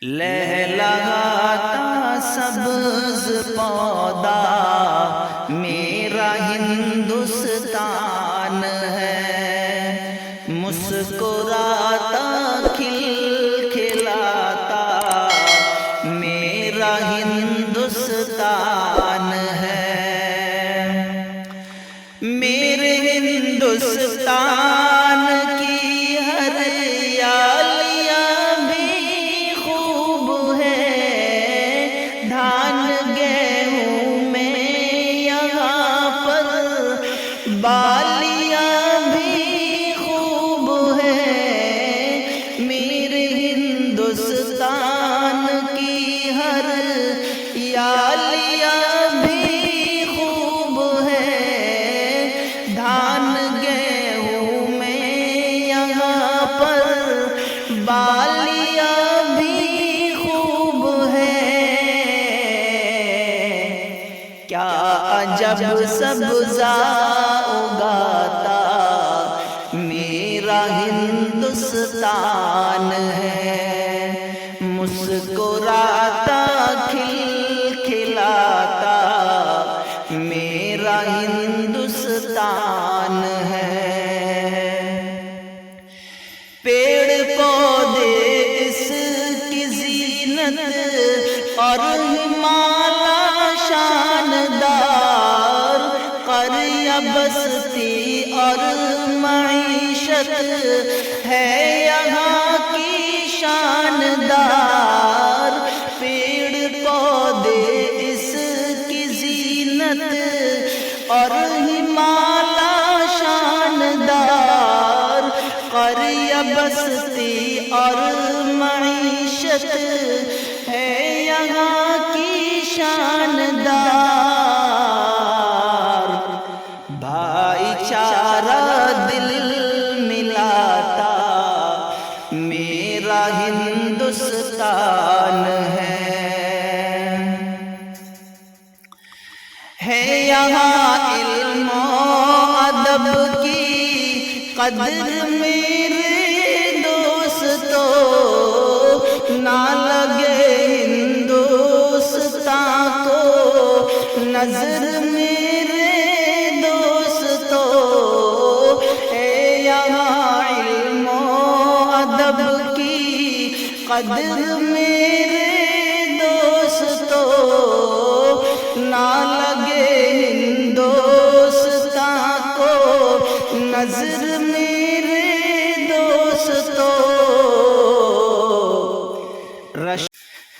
لہلہاتا سبز پودا میرا ہندوستان ہے، مسکراتا کھل کھلاتا میرا ہندوستان ہے۔ میرے ہندوستان کی ہریالیاں بھی خوب ہے، دھان گیہوں میں یہاں پر بالیاں بھی خوب ہے۔ میرے ہندوستان کی ہریالیاں بھی خوب ہے، دھان گیہوں میں یہاں پر بالیاں بھی خوب ہے۔ کیا عجب سبزہ اگاتا میرا ہندوستان ہے، مسکراتا کھل کھلاتا میرا ہندوستان ہے۔ پیڑ پودے اس کی زینت اور ہمالا شاندار، قریہ بستی اور معیشت ہے یہاں کی شاندار۔ پیڑ پودے اس کی زینت اور ہمالا شاندار، قریہ بستی اور معیشت ہے یہاں کی شاندار۔ بھائی چارہ دل ملاتا میرا ہندوستان ہے یہاں علم و ادب کی قدر میرے دوستو، نہ لگے ہندوستان کو نظر میرے دوستو۔ ہے یہاں علم و ادب کی قدر میرے دوستو، نہ لگے ہندوستان کو نظر میرے دوستو۔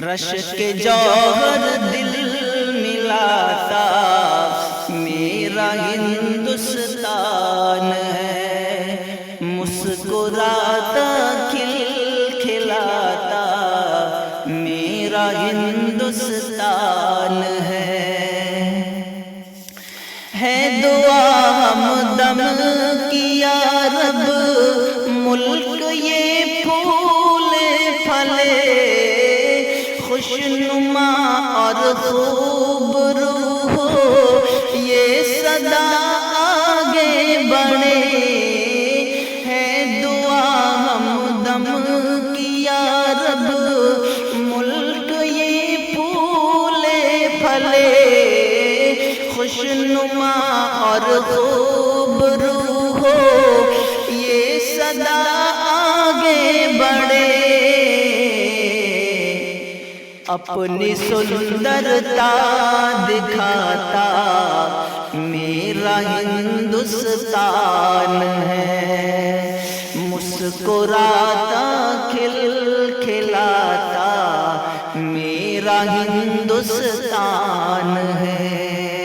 رش کے جوہر دل ملاتا میرا ہندوستان ہے، مسکراتا کھل کھلاتا میرا ہندوستان ہے دعا ہمدم کی یا رب ملک یہ پھولے پھلے، خوشنما اور خوب روح یہ صدا آگے بڑھے۔ ہے دعا ہمدم کی یا رب ملک یہ پھولے پھلے، خوشنما اور خوب روح یہ صدا آگے بڑھے۔ اپنی سندرتا دکھاتا میرا ہندوستان ہے، مسکراتا کھل کھلاتا میرا ہندوستان ہے۔